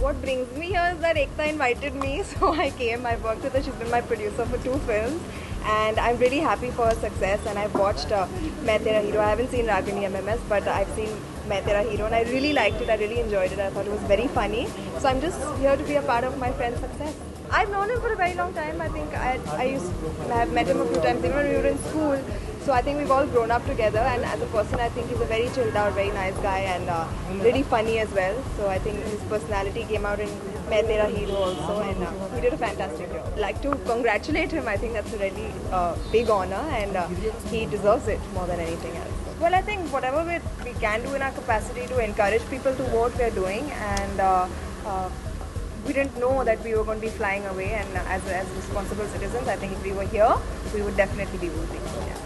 What brings me here is that Ekta invited me, so I came. I worked with her. She's been my producer for 2 films, and I'm really happy for her success. And I've watched Main Tera Hero. I haven't seen Ragini MMS, but I've seen Main Tera Hero, and I really liked it. I really enjoyed it. I thought it was very funny. So I'm just here to be a part of my friend's success. I've known him for a very long time. I think I have met him a few times, even when we were in school. So I think we've all grown up together, and as a person I think he's a very chilled out, very nice guy, and really funny as well. So I think his personality came out in Main Tera Hero also, and he did a fantastic job. I'd like to congratulate him. I think that's a really big honor, and he deserves it more than anything else. Well, I think whatever we can do in our capacity to encourage people to vote, we're doing, and we didn't know that we were going to be flying away, and as responsible citizens, I think if we were here, we would definitely be voting. Yeah.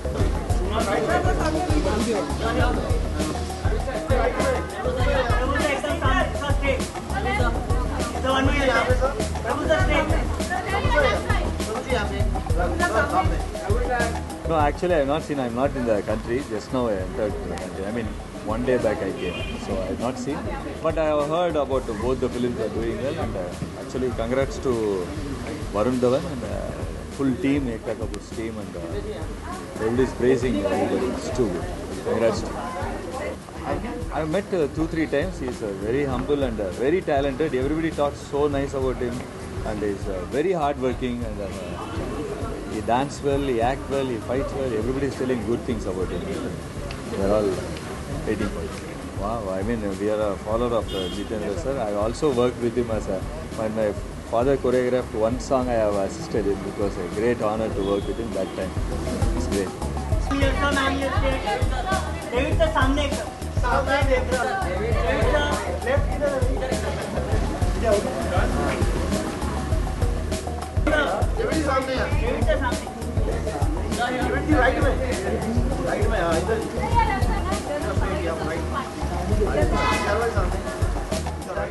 No, actually I have not seen. I am not in the country. Just now I entered the country. I mean, one day back I came, so I have not seen. But I have heard about both the films are doing well, and actually congrats to Varun Dhawan and full team, Ekta Kapoor's team, and everybody is praising everybody. It's too good. Congrats to him. I've met 2-3 times. He's very humble and very talented. Everybody talks so nice about him, and he's very hardworking, and he dances well, he acts well, he fights well. Everybody is telling good things about him. They're all waiting for it. Wow, I mean, we are a follower of Jitendra sir. I also worked with him as when my father choreographed one song, I have assisted him. It was a great honor to work with him that time. It's great.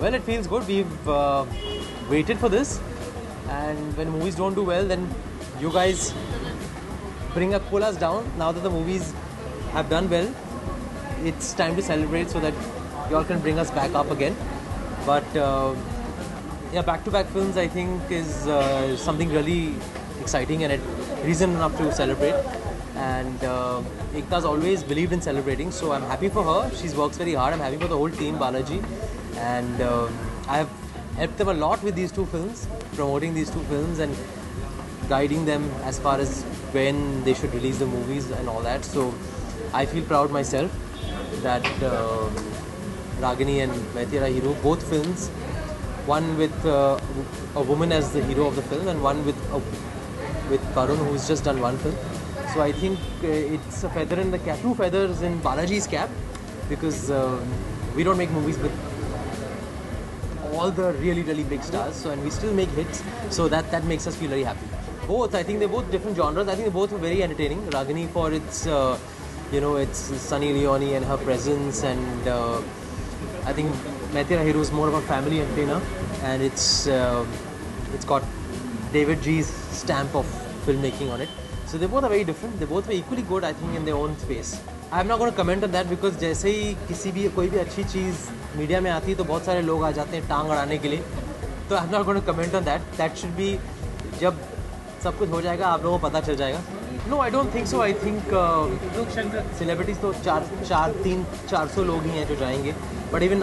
Well, it feels good. We've waited for this, and when movies don't do well, then you guys pull us down. Now that the movies have done well, it's time to celebrate so that you all can bring us back up again. But yeah, back-to-back films I think is something really exciting and a reason enough to celebrate. And Ekta's always believed in celebrating, so I'm happy for her. She works very hard. I'm happy for the whole team, Balaji, and I have helped them a lot with these 2 films, promoting these 2 films and guiding them as far as when they should release the movies and all that. So I feel proud myself that Ragini and Main Tera Hero, both films, one with a woman as the hero of the film and one with Varun, who's just done 1 film. So I think it's a feather in the cap, 2 feathers in Balaji's cap, because we don't make movies with all the really big stars, so, and we still make hits, so that makes us feel very happy. Both, I think they're both different genres. I think they're both very entertaining. Ragini for its it's Sunny Leone and her presence, and I think Main Tera Hero is more of a family entertainer, and it's got David G's stamp of filmmaking on it. So they both are very different. They both were equally good, I think, in their own space. I'm not going to comment on that because जैसे ही कोई भी अच्छी चीज़ media में आती है तो बहुत सारे लोग आ जाते हैं टांग अड़ाने के लिए. तो I'm not going to comment on that. That should be जब सब कुछ हो जाएगा आप लोगों को पता चल जाएगा. No, I don't think so. I think celebrities तो 400 लोग ही हैं जो जाएंगे. But even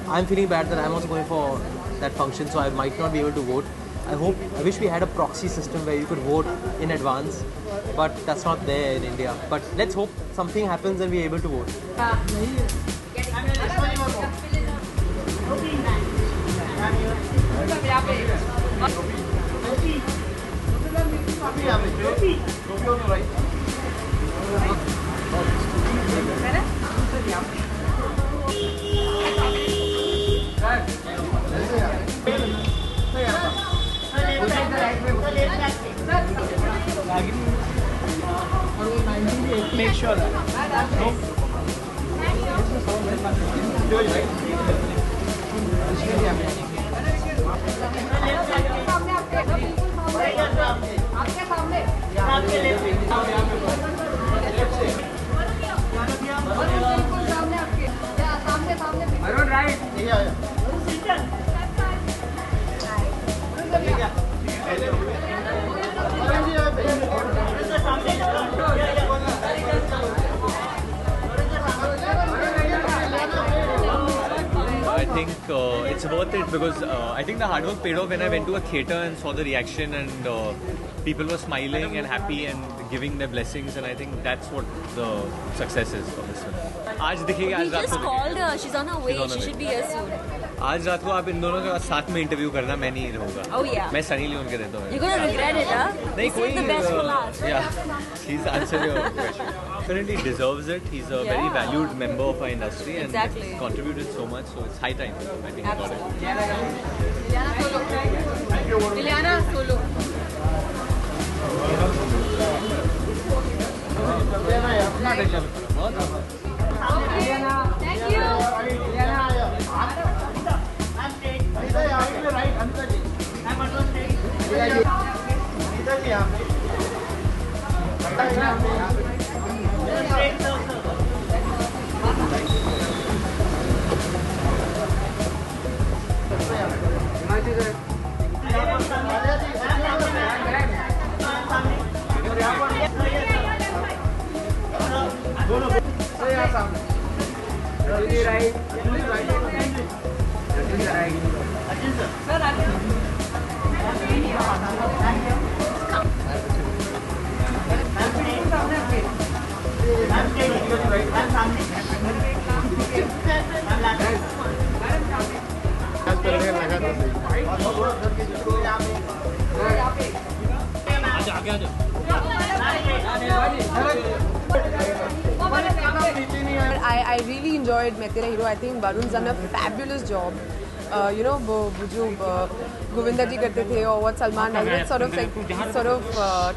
I'm feeling bad that I'm also going for that function, so I might not be able to vote. I wish we had a proxy system where you could vote in advance, but that's not there in India. But let's hope something happens and we're able to vote. Make sure that I don't write. I think it's worth it because I think the hard work paid off when I went to a theatre and saw the reaction and people were smiling and happy and giving their blessings, and I think that's what the success is of this film. आज दिखेगी आज We रात just को called her. She's on her way. She's on her She way. should be here soon. आज रात को आप इन दोनों का साथ में इंटरव्यू करना, मैं नहीं रहूँगा. Oh yeah. मैं सनी लियोन के देता हूँ. You're gonna regret it, huh? नहीं Save the best for last. Yeah, he's answered your question. Definitely deserves it. He's a very Yeah. valued member of our industry and Exactly. he's contributed so much. So it's high time. I think he got it. Liliana Solo. Thank you. I really enjoyed Main Tera Hero. I think Varun's done a fabulous job. You know, जो Govinda ji करते थे or what Salman does, it's sort of like he's sort of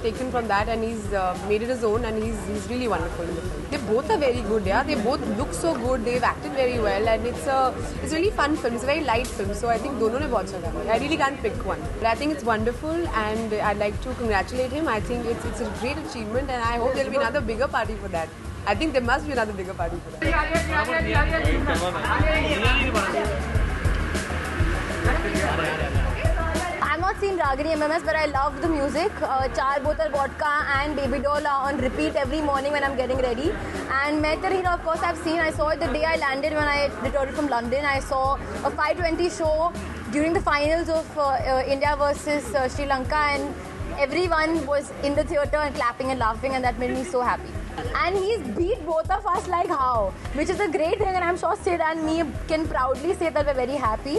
taken from that and he's made it his own and he's really wonderful in the film. They both are very good, yeah. They both look so good. They've acted very well and it's a really fun film. It's a very light film, so I think दोनों ने बहुत अच्छा करा. I really can't pick one, but I think it's wonderful and I'd like to congratulate him. I think it's a great achievement and I hope there'll be another bigger party for that. I think there must be another bigger party for that. I've not seen Ragini MMS, but I love the music. Char Botal Vodka and Baby Doll are on repeat every morning when I'm getting ready. And Main Tera Hero, of course, I've seen. I saw it the day I landed when I returned from London. I saw a 5:20 show during the finals of India versus Sri Lanka, and everyone was in the theatre and clapping and laughing, and that made me so happy. And he's beat both of us like how, which is a great thing, and I'm sure Sid and me can proudly say that we're very happy.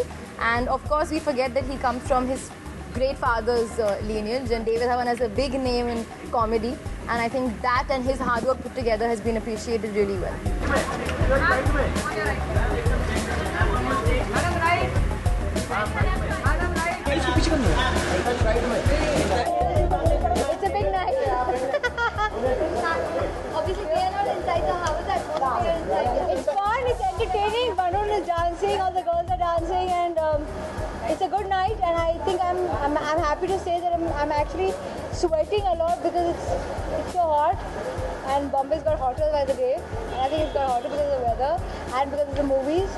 And of course, we forget that he comes from his great father's lineage, and David Dhawan has a big name in comedy, and I think that and his hard work put together has been appreciated really well. It's a big night. Obviously, we are not inside, so how is that? It's fun, it's entertaining. Varun is dancing, all the girls are dancing, and it's a good night. And I think I'm happy to say that I'm actually sweating a lot because it's so hot. And Bombay's got hotter by the day. And I think it's got hotter because of the weather and because of the movies.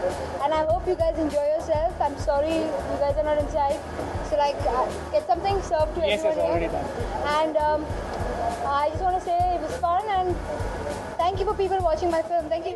And I hope you guys enjoy yourself. I'm sorry you guys are not inside. So like, get something served to everyone here. And I just want to say it was fun and thank you for people watching my film. Thank you.